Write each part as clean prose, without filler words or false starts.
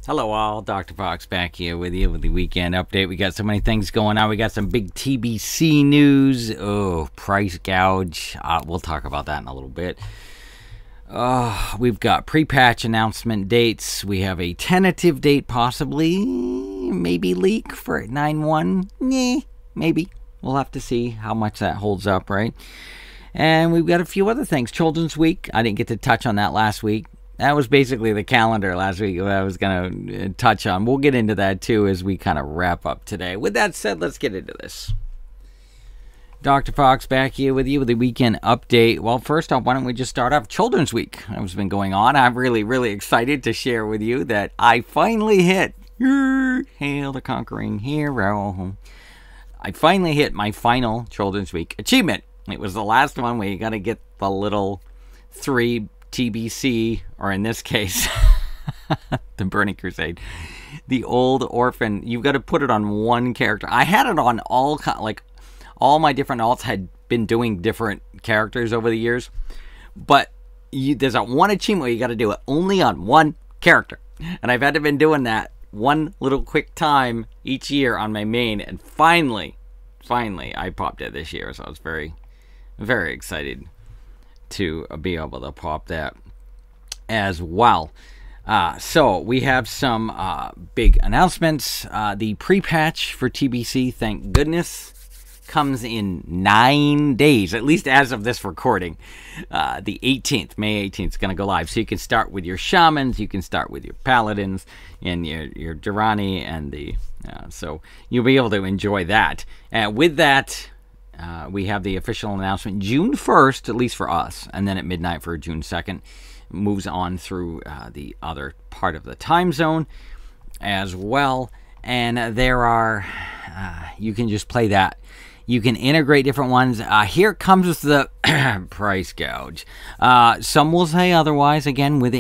Hello all, Dr. Fox back here with you with the weekend update. We got so many things going on. We got some big TBC news. Oh, price gouge. We'll talk about that in a little bit. We've got pre-patch announcement dates. We have a tentative date, possibly, maybe leak for 9/1. Maybe. We'll have to see how much that holds up, right? And we've got a few other things. Children's Week. I didn't get to touch on that last week. That was basically the calendar last week that I was going to touch on. We'll get into that too as we kind of wrap up today. With that said, let's get into this. Dr. Fox back here with you with the weekend update. Well, first off, why don't we just start off Children's Week? That's been going on. I'm really excited to share with you that I finally hit Hail the Conquering Hero. I finally hit my final Children's Week achievement. It was the last one where you got to get the little 3 TBC, or in this case, the Burning Crusade, the old orphan. You've got to put it on one character. I had it on all my different alts had been doing different characters over the years, but there's a one achievement where you got to do it only on one character, and I've had to been doing that one little quick time each year on my main, and finally I popped it this year, so I was very excited to be able to pop that as well. So we have some big announcements. The pre-patch for TBC, thank goodness, comes in 9 days, at least as of this recording. The 18th, May 18th is going to go live. So you can start with your shamans, you can start with your paladins, and your Durrani, and so you'll be able to enjoy that. With that, we have the official announcement June 1st, at least for us, and then at midnight for June 2nd. Moves on through the other part of the time zone as well. And there are, you can just play that. You can integrate different ones. Here comes the price gouge. Some will say otherwise, again, with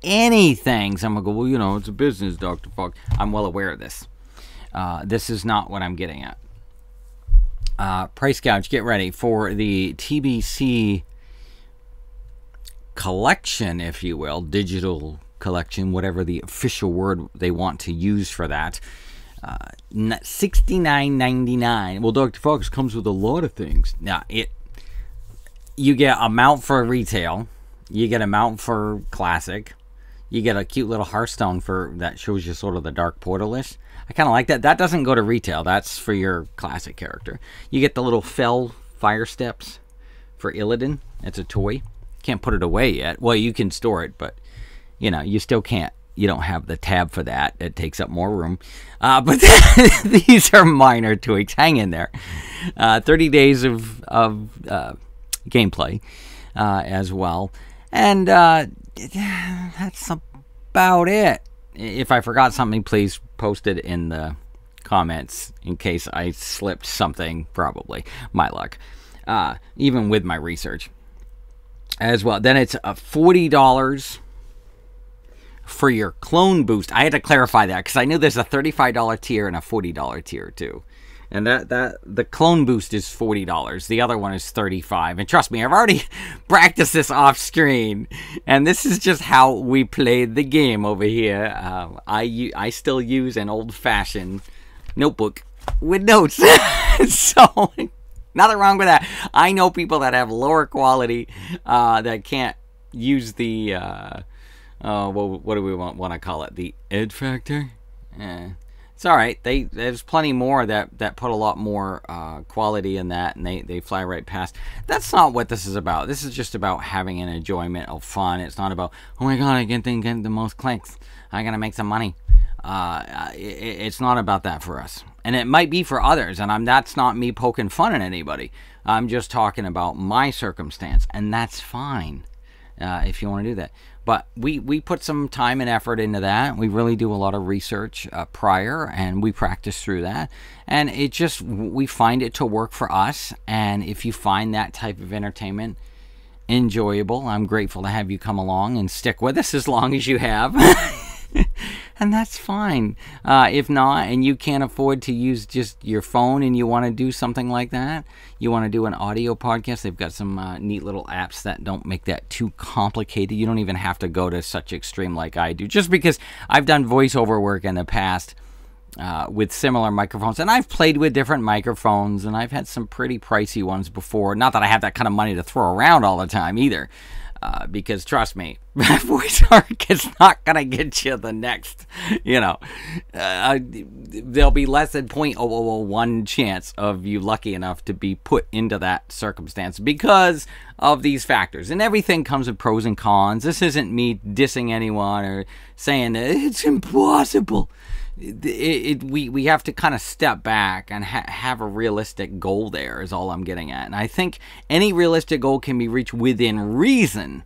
anything. Some will go, well, you know, it's a business, Dr. Fox. I'm well aware of this. This is not what I'm getting at. Price gouge, get ready for the TBC collection, if you will, digital collection, whatever the official word they want to use for that. $69.99. Well, Dr. Fox comes with a lot of things. Now, you get a mount for retail, you get a mount for classic, you get a cute little Hearthstone that shows you sort of the Dark Portal-ish. I kind of like that. That doesn't go to retail. That's for your classic character. You get the little Fell Fire Steps for Illidan. It's a toy. Can't put it away yet. Well, you can store it, but, you know, you still can't. You don't have the tab for that. It takes up more room. But these are minor tweaks. Hang in there. 30 days of gameplay as well. And that's about it. If I forgot something, please post it in the comments in case I slipped something, probably. My luck. Even with my research as well. Then it's $40 for your clone boost. I had to clarify that because I knew there's a $35 tier and a $40 tier too. And the clone boost is $40. The other one is $35. And trust me, I've already practiced this off screen. And this is just how we played the game over here. I still use an old-fashioned notebook with notes. So, nothing wrong with that. I know people that have lower quality that can't use the, what do we want to call it? The ed factor? It's all right. There's plenty more that put a lot more quality in that, and they fly right past. That's not what this is about. This is just about having an enjoyment of fun. It's not about, oh my god, I get the most clicks. I gotta make some money. It's not about that for us, and it might be for others. And that's not me poking fun at anybody. I'm just talking about my circumstance, and that's fine if you want to do that. But we put some time and effort into that. We really do a lot of research prior, and we practice through that. And we find it to work for us. And if you find that type of entertainment enjoyable, I'm grateful to have you come along and stick with us as long as you have. and that's fine. If not, and you can't afford to use just your phone and you want to do something like that, you want to do an audio podcast, they've got some neat little apps that don't make that too complicated. You don't even have to go to such extreme like I do, just because I've done voiceover work in the past with similar microphones, and I've played with different microphones, and I've had some pretty pricey ones before. Not that I have that kind of money to throw around all the time either. Because trust me, voice work is not going to get you the next, there'll be less than 0.001 chance of you lucky enough to be put into that circumstance because of these factors. And everything comes with pros and cons. This isn't me dissing anyone or saying that it's impossible. We have to kind of step back and have a realistic goal there is all I'm getting at. And I think any realistic goal can be reached within reason.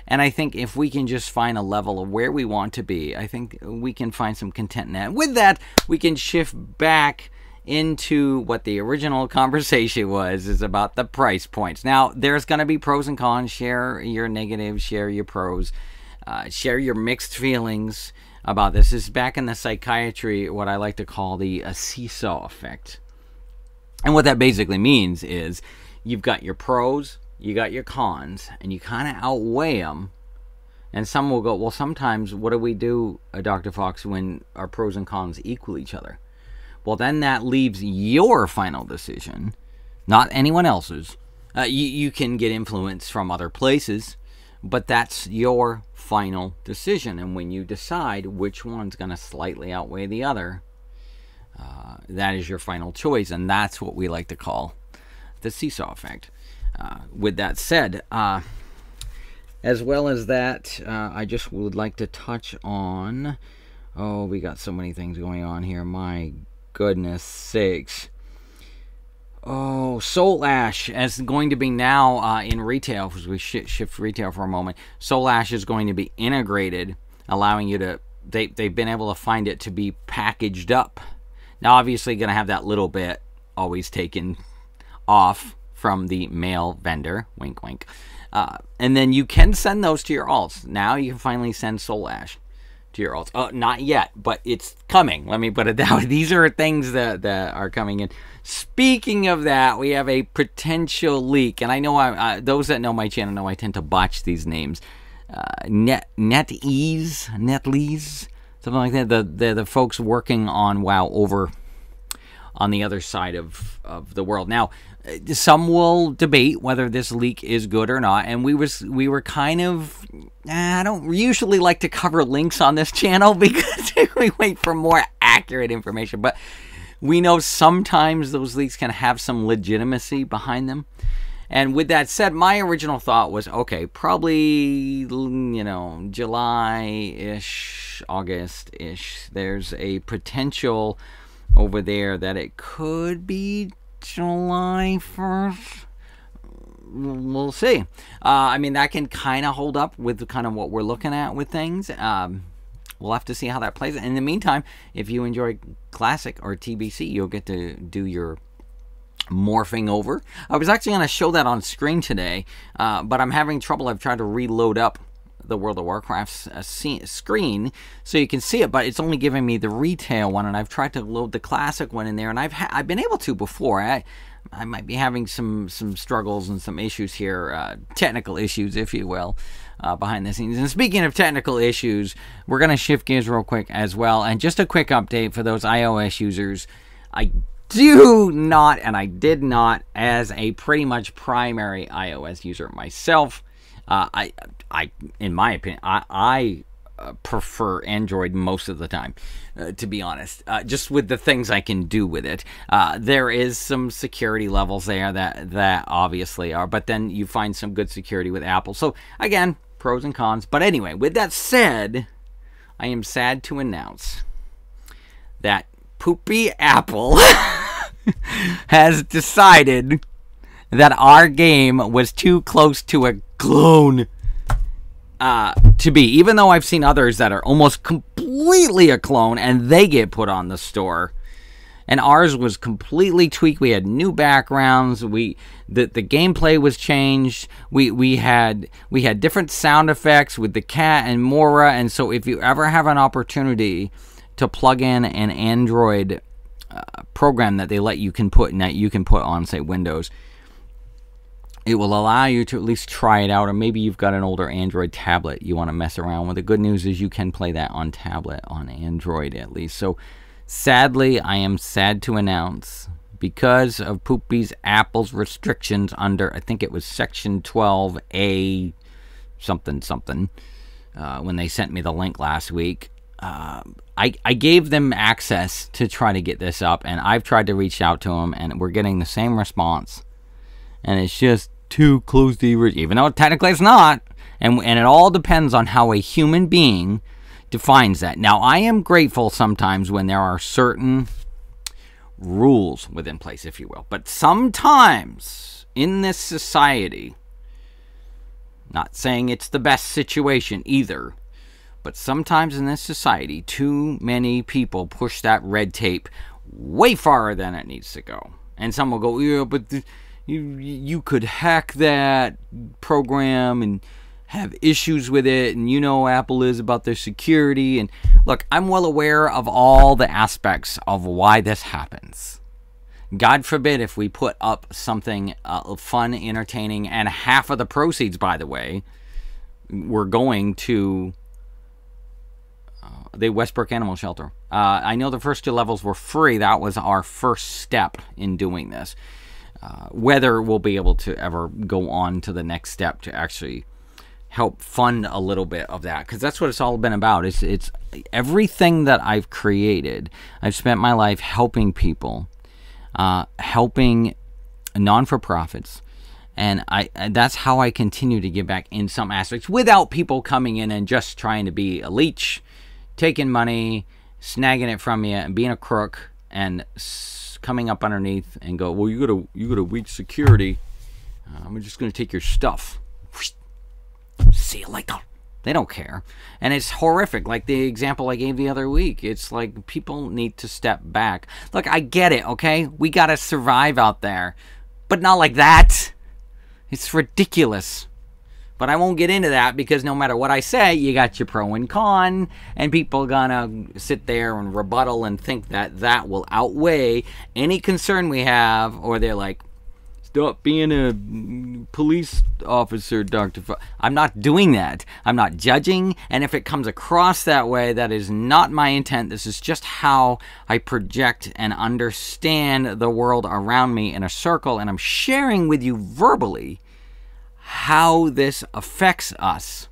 And I think if we can just find a level of where we want to be, I think we can find some content in that. With that, we can shift back into what the original conversation was, is about the price points. Now, there's going to be pros and cons. Share your negatives, share your pros, share your mixed feelings about this. This is back in the psychiatry, what I like to call the seesaw effect. And what that basically means is you've got your pros, you got your cons, and you kind of outweigh them. And some will go, well, sometimes what do we do, Dr. Fox, when our pros and cons equal each other? Well, then that leaves your final decision, not anyone else's. You can get influence from other places, but that's your final decision. And when you decide which one's going to slightly outweigh the other, that is your final choice. And that's what we like to call the seesaw effect. With that said, as well as that, I just would like to touch on... Oh, we got so many things going on here. My goodness sakes. Oh, Soul Ash is going to be now in retail, as we shift retail for a moment. Soul Ash is going to be integrated, allowing you to... They've been able to find it to be packaged up. Now, obviously, going to have that little bit always taken off from the mail vendor. Wink, wink. And then you can send those to your alts. Now you can finally send Soul Ash to your alts. Not yet, but it's coming. Let me put it that way. These are things that are coming in. Speaking of that, we have a potential leak, and I know those that know my channel know I tend to botch these names. NetEase, something like that. The folks working on WoW over on the other side of the world. Now, some will debate whether this leak is good or not, and we were kind of... I don't usually like to cover links on this channel because we wait for more accurate information, but we know sometimes those leaks can have some legitimacy behind them. And with that said, my original thought was, okay, probably, July-ish, August-ish, there's a potential over there that it could be July 1st. We'll see. I mean, that can kind of hold up with kind of what we're looking at with things. We'll have to see how that plays. In the meantime, if you enjoy Classic or TBC, you'll get to do your morphing over. I was actually going to show that on screen today, but I'm having trouble. I've tried to reload up the World of Warcraft's screen so you can see it, but it's only giving me the retail one, and I've tried to load the Classic one in there, and I've been able to before. I might be having some struggles and some issues here, technical issues, if you will, behind the scenes. And speaking of technical issues, we're going to shift gears real quick as well. And just a quick update for those iOS users. I do not, and I did not, as a pretty much primary iOS user myself, in my opinion, I prefer Android most of the time, to be honest, just with the things I can do with it. There is some security levels there that obviously are, but then you find some good security with Apple. So again, pros and cons. But anyway, with that said, I am sad to announce that Poopy Apple has decided that our game was too close to a clone to be. Even though I've seen others that are almost completely a clone and they get put on the store, And ours was completely tweaked. We had new backgrounds. The gameplay was changed. We had different sound effects with the cat and Mora. And so if you ever have an opportunity to plug in an Android program that they let you can put on, say, Windows, it will allow you to at least try it out. Or maybe you've got an older Android tablet you want to mess around with. The good news is you can play that on tablet, on Android at least. So sadly, I am sad to announce, because of Poopy's Apple's restrictions under, I think it was Section 12A something, when they sent me the link last week, I gave them access to try to get this up, and I've tried to reach out to them, and we're getting the same response. And it's just too close to the, even though technically it's not. And it all depends on how a human being defines that. Now, I am grateful sometimes when there are certain rules within place, if you will. But sometimes in this society, not saying it's the best situation either, but sometimes in this society, too many people push that red tape way farther than it needs to go. And some will go, yeah, but you could hack that program and have issues with it, and you know Apple is about their security. And look, I'm well aware of all the aspects of why this happens. God forbid if we put up something fun, entertaining, and half of the proceeds, by the way, were going to the Westbrook Animal Shelter. I know the first 2 levels were free. That was our first step in doing this. Whether we'll be able to ever go on to the next step to actually help fund a little bit of that, because that's what it's all been about. It's everything that I've created. I've spent my life helping people, helping non-for-profits, and that's how I continue to give back in some aspects, without people coming in and just trying to be a leech, taking money, snagging it from you, and being a crook, and coming up underneath and go, well, you got a weak security. I'm just going to take your stuff. See you later. They don't care. And it's horrific. Like the example I gave the other week. It's like people need to step back. Look, I get it, okay? We got to survive out there. But not like that. It's ridiculous. But I won't get into that, because no matter what I say, you got your pro and con, and people gonna sit there and rebuttal and think that that will outweigh any concern we have, or they're like, stop being a police officer, Dr. Fox. I'm not doing that. I'm not judging, and if it comes across that way, that is not my intent. This is just how I project and understand the world around me in a circle, and I'm sharing with you verbally how this affects us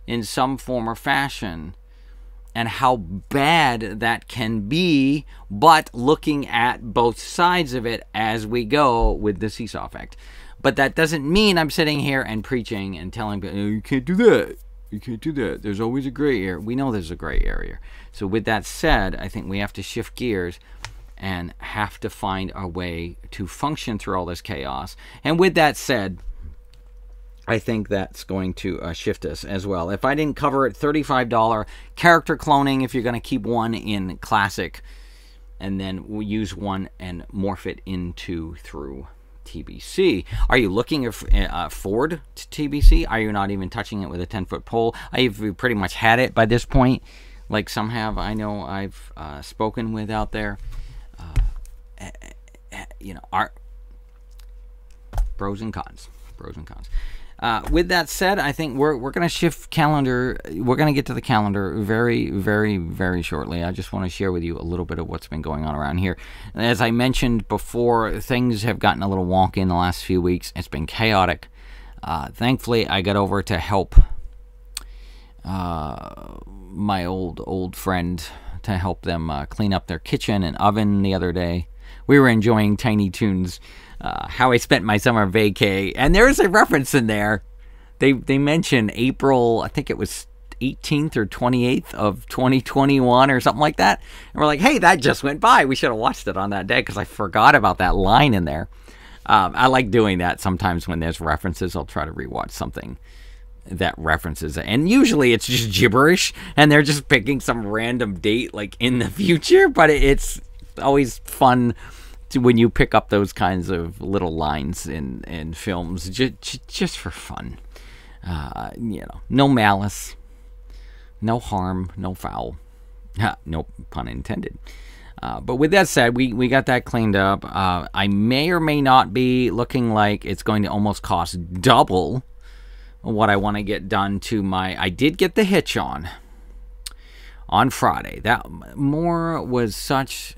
in some form or fashion, and how bad that can be, but looking at both sides of it as we go with the seesaw effect. But that doesn't mean I'm sitting here and preaching and telling people, you can't do that. You can't do that. There's always a gray area. We know there's a gray area. So with that said, I think we have to shift gears and have to find a way to function through all this chaos. And with that said, I think that's going to shift us as well. If I didn't cover it, $35 character cloning if you're going to keep one in Classic, and then we'll use one and morph it into through TBC. Are you looking forward to TBC? Are you not even touching it with a 10-foot pole? I've pretty much had it by this point, like some have. I know I've spoken with out there. You know, our pros and cons. Pros and cons. With that said, I think we're going to shift calendar. We're going to get to the calendar very, very, very shortly. I just want to share with you a little bit of what's been going on around here. As I mentioned before, things have gotten a little wonky in the last few weeks. It's been chaotic. Thankfully, I got over to help my old friend to help them clean up their kitchen and oven the other day. We were enjoying Tiny Toons. How I spent my summer vacay, and there's a reference in there. They mention April, I think it was 18th or 28th of 2021 or something like that. And we're like, hey, that just went by. We should have watched it on that day, because I forgot about that line in there. I like doing that sometimes when there's references. I'll try to rewatch something that references it, and usually it's just gibberish, and they're just picking some random date like in the future, but it's always fun when you pick up those kinds of little lines in films, just for fun. You know, no malice, no harm, no foul. No pun intended. But with that said, we got that cleaned up. I may or may not be looking like it's going to almost cost double what I want to get done to my... I did get the hitch on Friday. That Mora was such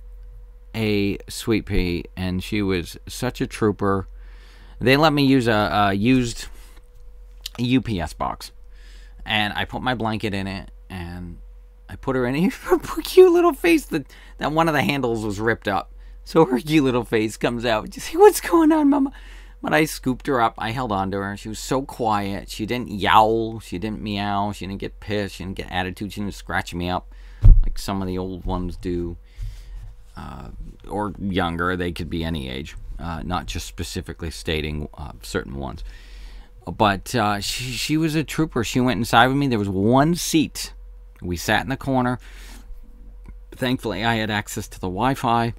a sweet pea, and she was such a trooper. They let me use a used UPS box, and I put my blanket in it, and I put her in her cute little face. That one of the handles was ripped up, so her cute little face comes out. Just say, "What's going on, Mama?" But I scooped her up. I held on to her. She was so quiet. She didn't yowl. She didn't meow. She didn't get pissed. She didn't get attitude. She didn't scratch me up like some of the old ones do. Or younger. They could be any age. Not just specifically stating certain ones. But she was a trooper. She went inside with me. There was one seat. We sat in the corner. Thankfully, I had access to the Wi-Fi.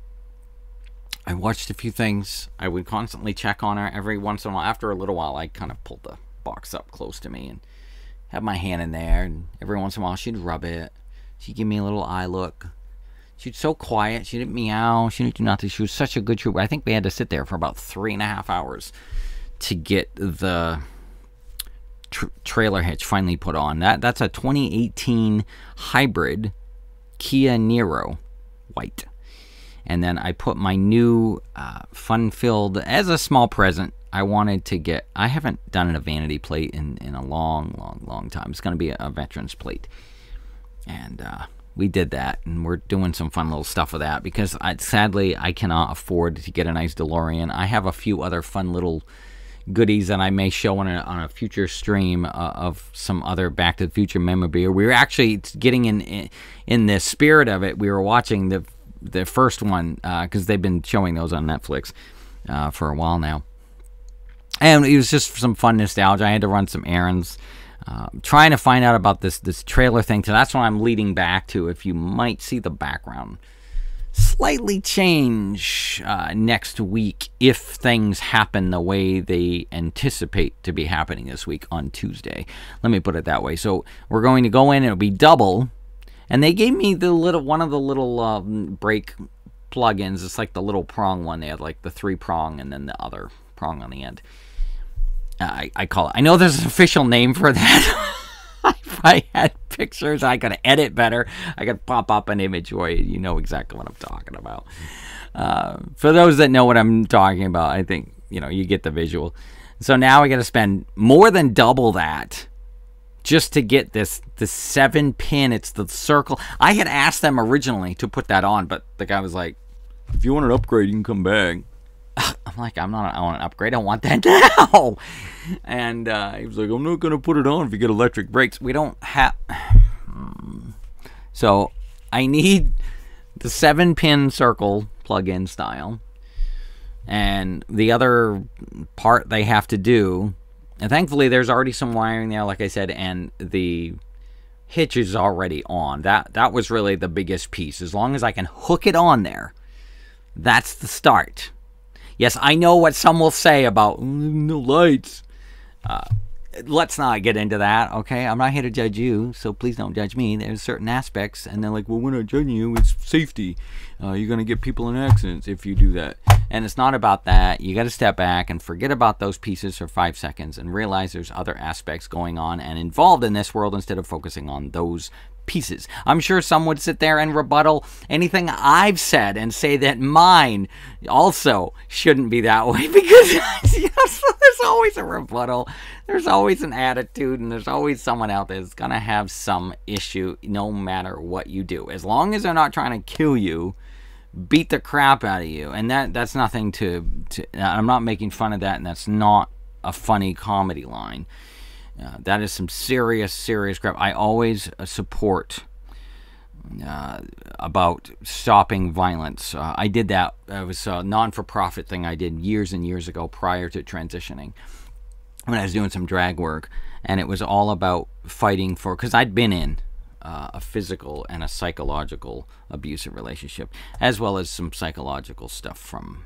I watched a few things. I would constantly check on her every once in a while. After a little while, I kind of pulled the box up close to me and had my hand in there. And every once in a while, she'd rub it. She'd give me a little eye look. She's so quiet. She didn't meow. She didn't do nothing. She was such a good trooper. I think we had to sit there for about 3.5 hours to get the trailer hitch finally put on. That's a 2018 hybrid Kia Niro white. And then I put my new fun-filled, as a small present, I wanted to get... I haven't done a vanity plate in a long time. It's going to be a veteran's plate. And we did that, and we're doing some fun little stuff with that, because sadly, I cannot afford to get a nice DeLorean. I have a few other fun little goodies that I may show on a future stream of some other Back to the Future memorabilia. We were actually getting in the spirit of it. We were watching the first one, because they've been showing those on Netflix for a while now. And it was just some fun nostalgia. I had to run some errands, trying to find out about this trailer thing. So that's what I'm leading back to. If you might see the background slightly change next week, if things happen the way they anticipate to be happening this week on Tuesday. Let me put it that way. So we're going to go in, it'll be double. And they gave me one of the little brake plugins. It's like the little prong one. They had like the 3-prong and then the other prong on the end. I call it. I know there's an official name for that. If I had pictures, I could edit better. I could pop up an image for you. You know exactly what I'm talking about. For those that know what I'm talking about, I think you get the visual. So now I got to spend more than double that just to get the 7-pin. It's the circle. I had asked them originally to put that on, but the guy was like, "If you want an upgrade, you can come back." I'm like, I want an upgrade. I want that now. And he was like, "I'm not going to put it on if you get electric brakes." We don't have... So I need the 7-pin circle plug-in style. And the other part they have to do... And thankfully, there's already some wiring there, like I said, and the hitch is already on. That was really the biggest piece. As long as I can hook it on there, that's the start. Yes, I know what some will say about no lights. Let's not get into that, okay? I'm not here to judge you, so please don't judge me. There's certain aspects, and they're like, "Well, we're not judging you. It's safety. You're going to get people in accidents if you do that." And it's not about that. You got to step back and forget about those pieces for 5 seconds and realize there's other aspects going on and involved in this world instead of focusing on those pieces. I'm sure some would sit there and rebuttal anything I've said and say that mine also shouldn't be that way, because there's always a rebuttal, there's always an attitude, and there's always someone out there that's going to have some issue no matter what you do. As long as they're not trying to kill you, beat the crap out of you, and that's nothing to I'm not making fun of that, and that's not a funny comedy line. That is some serious crap. I always support about stopping violence. I did that. It was a non-for-profit thing I did years and years ago prior to transitioning when I was doing some drag work. And it was all about fighting for... Because I'd been in a physical and a psychological abusive relationship, as well as some psychological stuff from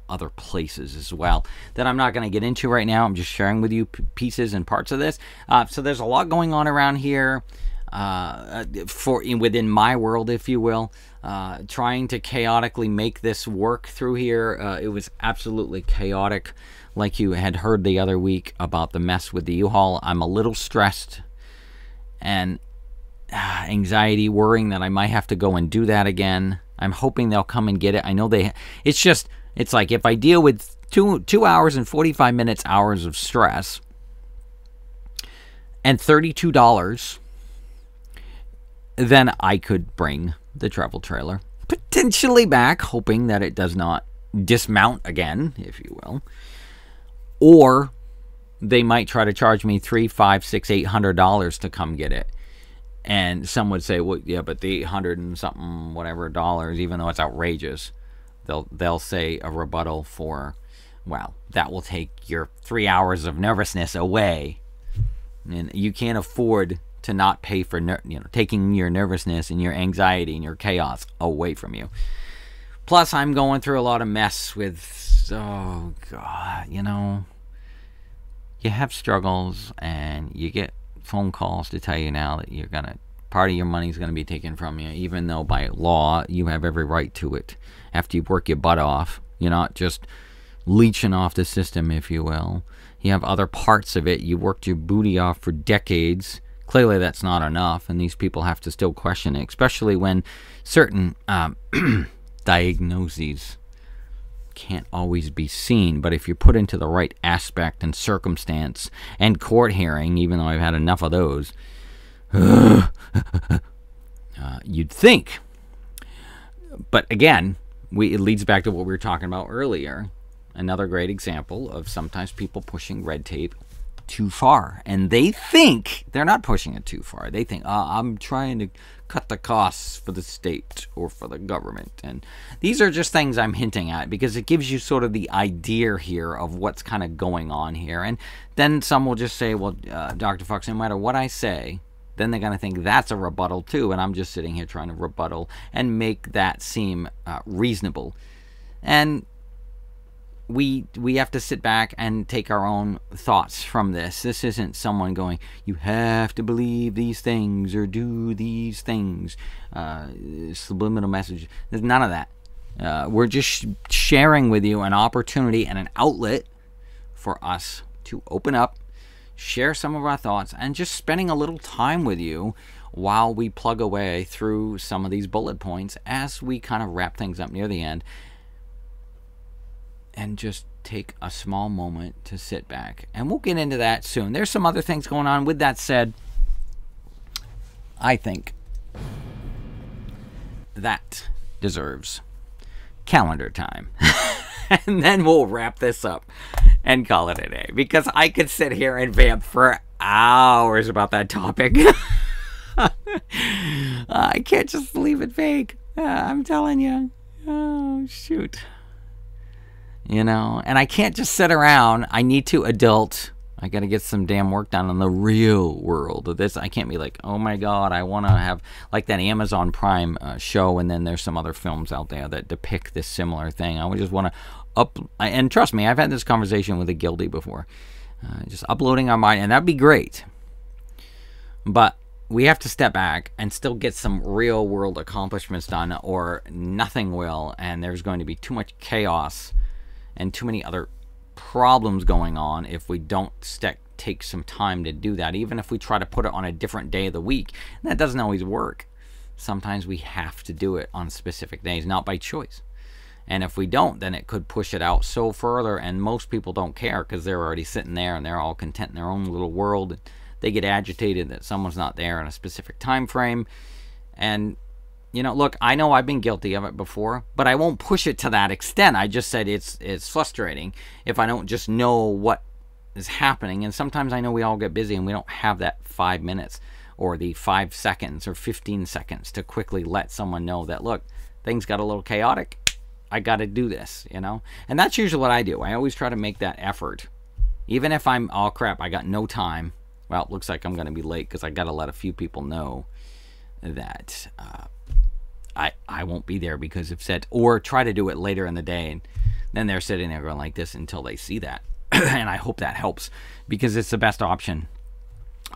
other places as well that I'm not going to get into right now. I'm just sharing with you pieces and parts of this. So there's a lot going on around here within my world, if you will, trying to chaotically make this work through here. It was absolutely chaotic, like you had heard the other week about the mess with the U-Haul. I'm a little stressed and anxiety, worrying that I might have to go and do that again. I'm hoping they'll come and get it. I know it's like if I deal with 2 hours and 45 minutes hours of stress and $32, then I could bring the travel trailer potentially back, hoping that it does not dismount again, if you will. Or they might try to charge me $300, $500, $600, $800 to come get it. And some would say, well, yeah, but the 800 and something, whatever dollars, even though it's outrageous, they'll say a rebuttal for, well, that will take your 3 hours of nervousness away. And you can't afford to not pay for taking your nervousness and your anxiety and your chaos away from you. Plus, I'm going through a lot of mess with, oh God, you have struggles and you get phone calls to tell you now that part of your money is going to be taken from you, even though by law you have every right to it. After you work your butt off, you're not just leeching off the system, if you will. You have other parts of it. You worked your booty off for decades. Clearly that's not enough, and these people have to still question it, especially when certain diagnoses can't always be seen. But if you're put into the right aspect and circumstance and court hearing, even though I've had enough of those, you'd think. But again, it leads back to what we were talking about earlier. Another great example of sometimes people pushing red tape too far, and they think they're not pushing it too far. They think, I'm trying to cut the costs for the state or for the government. And these are just things I'm hinting at because it gives you sort of the idea here of what's kind of going on here. And then some will just say, well, Dr. Fox, no matter what I say, then they're going to think that's a rebuttal too, and I'm just sitting here trying to rebuttal and make that seem reasonable. And we have to sit back and take our own thoughts from this. This isn't someone going, you have to believe these things or do these things. Subliminal message. There's none of that. We're just sharing with you an opportunity and an outlet for us to open up, share some of our thoughts, and just spending a little time with you while we plug away through some of these bullet points as we kind of wrap things up near the end. And just take a small moment to sit back. And we'll get into that soon. There's some other things going on. With that said, I think that deserves calendar time. And then we'll wrap this up and call it a day. Because I could sit here and vamp for hours about that topic. I can't just leave it vague. I'm telling you. Oh, shoot. And I can't just sit around. I need to adult. I got to get some damn work done on the real world of this. I can't be like, oh my God, I want to have like that Amazon Prime show, and then there's some other films out there that depict this similar thing. I would just want to and trust me, I've had this conversation with a guilty before. Just uploading our mind, and that'd be great. But we have to step back and still get some real world accomplishments done, or nothing will, and there's going to be too much chaos and too many other problems going on if we don't take some time to do that. Even if we try to put it on a different day of the week, that doesn't always work. Sometimes we have to do it on specific days, not by choice. And if we don't, then it could push it out so further, and most people don't care because they're already sitting there and they're all content in their own little world. They get agitated that someone's not there in a specific time frame. And look, I know I've been guilty of it before, but I won't push it to that extent. I just said it's frustrating if I don't just know what is happening. And sometimes I know we all get busy and we don't have that 5 minutes or the 5 seconds or 15 seconds to quickly let someone know that, look, things got a little chaotic. I got to do this, And that's usually what I do. I always try to make that effort. Even if oh crap, I got no time. Well, it looks like I'm going to be late because I got to let a few people know. that I won't be there because of set, or try to do it later in the day, and then they're sitting there going like this until they see that. And I hope that helps, because it's the best option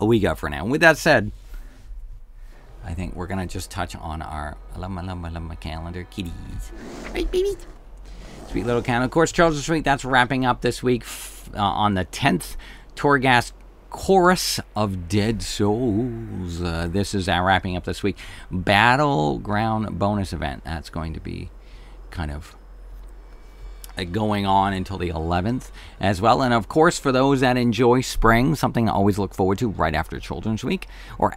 we got for now. And with that said, I think we're gonna just touch on our I love my calendar kitties. Right, baby. Sweet little calendar. Of course, Children's Week, that's wrapping up this week on the 10th. Torghast Chorus of Dead Souls. This is wrapping up this week. Battleground bonus event. That's going to be kind of going on until the 11th as well. And of course, for those that enjoy spring, something I always look forward to right after Children's Week, or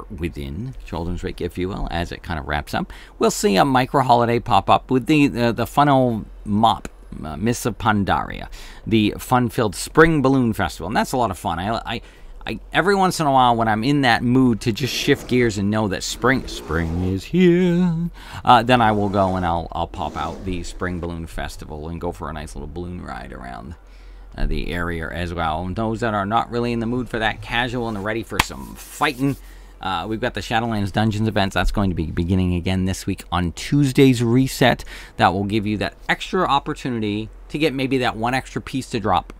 within Children's Week, if you will, as it kind of wraps up, we'll see a micro holiday pop up with the funnel mop. Mists of Pandaria, the fun-filled spring balloon festival, and that's a lot of fun. I every once in a while, when I'm in that mood to just shift gears and know that spring is here, then I will go and I'll pop out the spring balloon festival and go for a nice little balloon ride around the area as well. And those that are not really in the mood for that, casual and ready for some fighting, we've got the Shadowlands Dungeons events. That's going to be beginning again this week on Tuesday's reset. That will give you that extra opportunity to get maybe that one extra piece to drop.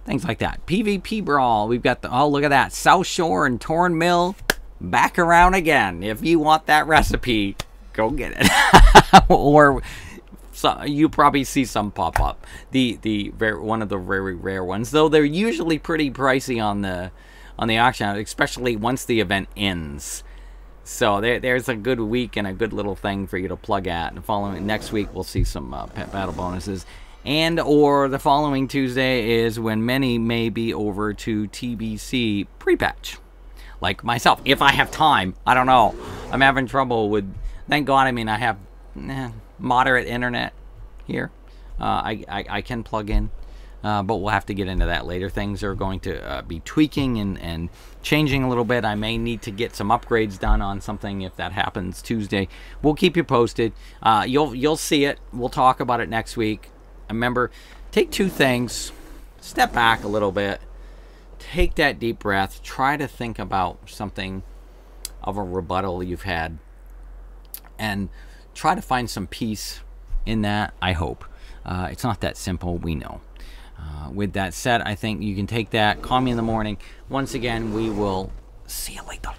Things like that. PvP Brawl. We've got the, oh, look at that. South Shore and Torn Mill back around again. If you want that recipe, go get it. Or so, you probably see some pop up. One of the very rare ones, though they're usually pretty pricey on the auction, especially once the event ends. So there's a good week and a good little thing for you to plug at. And following next week, we'll see some pet battle bonuses. And or the following Tuesday is when many may be over to TBC Prepatch. Like myself, if I have time. I don't know. I'm having trouble with, thank God, I mean, I have moderate internet here. I can plug in. But we'll have to get into that later. Things are going to be tweaking and changing a little bit. I may need to get some upgrades done on something if that happens Tuesday. We'll keep you posted. You'll see it. We'll talk about it next week. Remember, take two things. Step back a little bit. Take that deep breath. Try to think about something of a rebuttal you've had. And try to find some peace in that, I hope. It's not that simple, we know. With that said, I think you can take that. Call me in the morning. Once again, we will see you later.